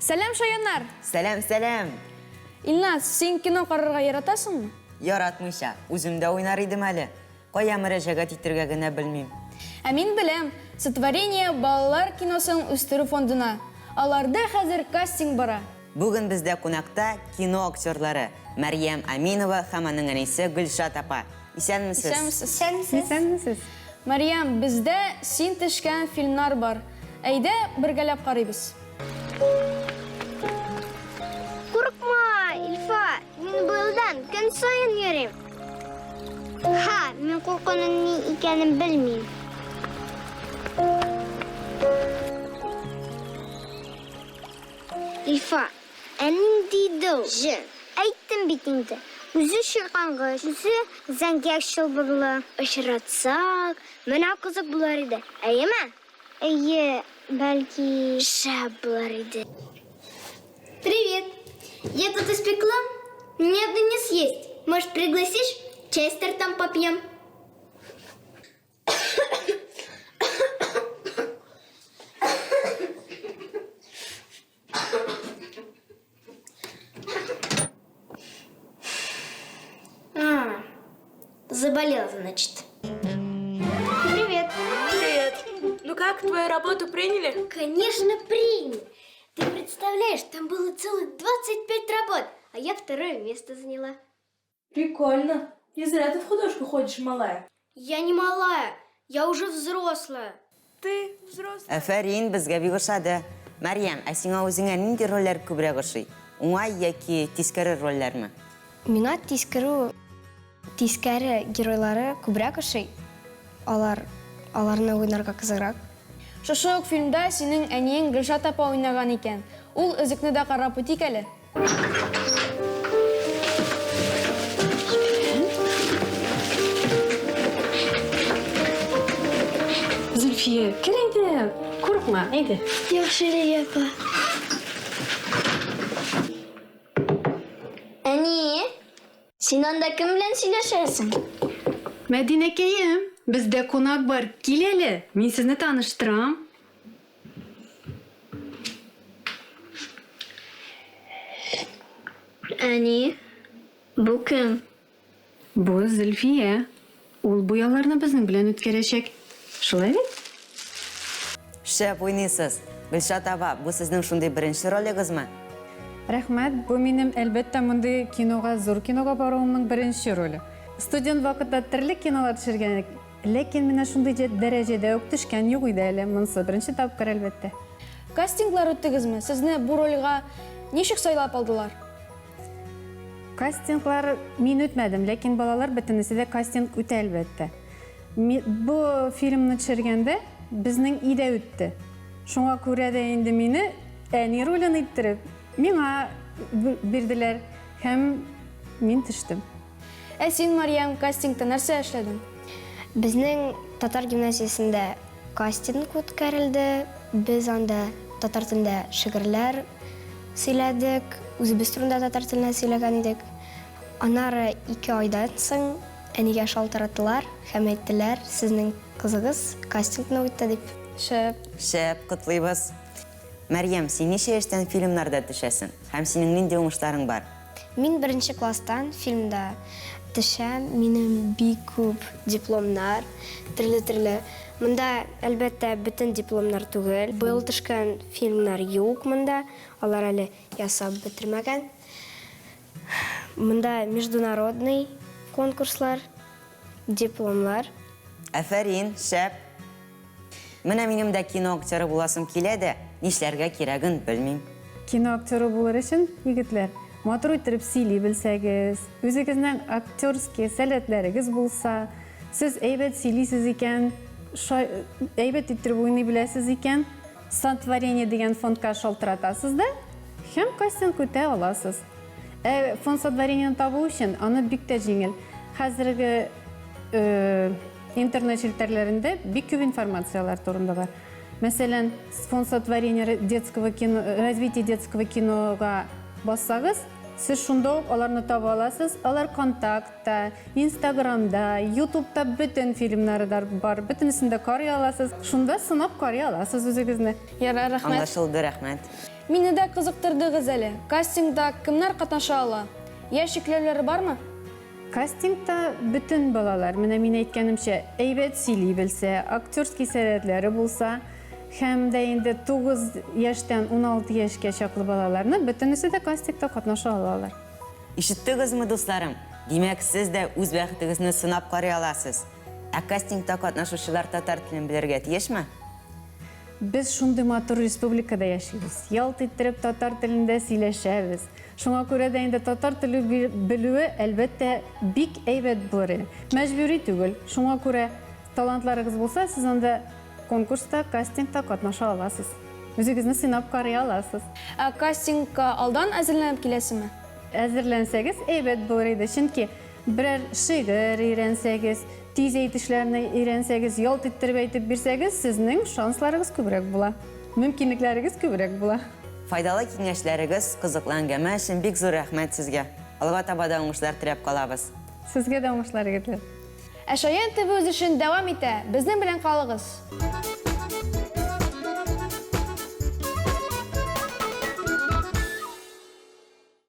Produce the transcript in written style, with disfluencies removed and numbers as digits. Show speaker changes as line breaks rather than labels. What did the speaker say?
Сәлем шаяннар!
Сәлем, сәлем.
Илназ, сен кино қарарға яратасыңмы?
Яратмыйша, үземдә уйнар идем әле. Кая мөрәҗәгать итәргә генә белмим.
Ә мин беләм, сотворение балалар киносын үстерү фондына. Аларда хәзер кастинг бара.
Бүген бездә кунакта кино актерлары Мәрьям Аминова һәм аның әнисе Гөлшат апа. Исәнмесез?
Исәнмесез. Марьям, бездә син төшкән фильмнар бар. Әйдә, бергәләп карыйбыз.
Курыкма, Ильфа, мин буйдан көн сайын йөрим. Ха, мин куркуның ни икәнен белмим. Ильфа, әнин диде ул. Әйттем бит инде. Үзе шыркангыч, үзе зәңгәр чылбырлы. Очратсак, менә кызык булар иде. Әйеме? Әйе, бәлки шәп булар иде. Привет. Я тут испекла. Мне одну не съесть. Может, пригласишь? Честер там попьем. Заболела, значит. Привет.
Привет. Ну как, твою работу приняли?
Конечно, приняли. Ты представляешь, там было целых 25 работ, а я второе место заняла.
Прикольно. Не зря ты в художку ходишь, малая.
Я не малая, я уже взрослая.
Ты взрослая.
Афәрин, безгә бик ошады. Мәрьям, ә сиңа үзеңә нинди рольләр күбрәк ошый? Уңай яки тискәре рольләрме?
Миңа тискәре геройлары күбрәк ошый. Аларны уйнарга кызыграк.
Шушы ук фильмда синең әниең Гөлшат апа уйнаган икән. Ул өзекне дә карап үтик әле.
Зульфия, кер әйдә. Курыкма, әйдә.
Яхшы, апа. Әни, син анда кем белән сөйләшәсең?
Мәдинәкәем, бездә кунак бар. Кил әле, мин сезне таныштырам.
Әни, бу кем?
Бу Зөлфия. Ул буяларны безнең белән үткәрәчәк. Шулай бит?
Шәп уйныйсыз. Гөлшат апа, бу сезнең шундый беренче ролегызмы?
Рәхмәт, бу минем әлбәттә мондый кинога, зур кинога баруымның беренче роле. Студент вакытта төрле кинолар төшергән, ләкин менә шундый дәрәҗәдә үк төшкән юк иде әле. Монысы беренче тапкыр әлбәттә.
Кастинглар үттегезме? Сезне бу рольгә ничек сайлап алдылар?
Кастинглар мин үтмәдем, ләкин балалар бөтенесе дә кастинг үтә әлбәттә. Бу фильмны төшергәндә безнең идә үтте. Шуңа күрә дә инде мине әни ролен иттереп миңа бирделәр һәм мин төштем.
Ә син, Марьям, кастингта нәрсә эшләдең?
Безнең татар гимназиясендә кастинг үткәрелде. Без анда татар телендә шигырьләр сөйләдек. Үзебез турында татар телендә сөйләгән идек. Аннары 2 айдан соң әнигә шалтыраттылар һәм әйттеләр, сезнең кызыгыз кастингны үтте дип.
Шәп, котлыйбыз. Мәрьям, син ничә яшьтән фильмнарда төшәсең? Һәм синең нинди уңышларың бар?
Мин беренче класстан фильмда төшәм. Минем бик күп дипломнар, төрле. Монда әлбәттә бөтен дипломнар түгел. Быел төшкән фильмнар юк монда. Алар әле ясап бетермәгән. Монда международный конкурслар, дипломлар.
Афәрин, шәп. Менә минем дә кино актеры буласым килә дә, нишләргә кирәген белмим.
Кино актеры булыр өчен, егетләр, матур итеп сөйли белсәгез, үзегезнең актерский сәләтләрегез булса, сез әйбәт сөйлисез икән, әйбәт итеп уйный беләсез икән, сотворение дигән фондка шалтыратасыз да, һәм кастинг үтә аласыз. Фонд сотворениены табу өчен аны бик тә җиңел. Хәзерге интернет челтәрләрендә бик күп информациялар турында бар. Мәсәлән, фонд сотворения детского кино, развитие детского кинога бассагыз, Сіз шунда ук аларны таба аласыз. Алар контактта, Инстаграмда, Ютубта бүтін фильмнары бар. Бүтінісінде карый аласыз. Шунда сынап карый аласыз үзегезне.
Ярар, рәхмәт.
Аңлашылды, рәхмәт.
Мине дә кызыктырдыгыз әле. Кастингда кемнәр катнаша ала? Яшь чикләүләре бармы?
Кастингта бүтін балалар, менә мин әйткәнемчә, әйбәт сөйли белсә, актерский сәләтләре булса, һәм дә инде 9 яшьтән 16 яшькә чаклы балаларны бөтенесе дә кастингта катнаша алалар.
Ишеттегезме, дусларым? Димәк, сез дә үз бәхетегезне сынап карый аласыз. Ә кастингта катнашучылар татар телен белергә тиешме?
Без шундый матур республикада яшибез. Ялт иттереп татар телендә сөйләшәбез. Шуңа күрә дә инде татар теле белүе әлбәттә бик әйбәт булыр. Мәҗбүри түгел. Шуңа күрә талантларыгыз булса, сез анда конкурста, кастингта катнаша аласыз. Үзегезне сынап карый аласыз.
Ә кастингка алдан әзерләнеп киләсезме?
Әзерләнсәгез, әйбәт булыр иде. Чөнки берәр шигырь өйрәнсәгез, тиз әйтешләрне өйрәнсәгез, ялт иттереп әйтеп бирсәгез, сезнең шансларыгыз күбрәк була. Мөмкинлекләрегез күбрәк була.
Файдалы киңәшләрегез, кызыклы әңгәмә өчен бик зур рәхмәт сезгә. Алга таба да уңышлар теләп калабыз.
Сезгә дә уңышлар егетләр.
Ә Шаян ТВ үз эшен дәвам итә. Безнең белән калыгыз.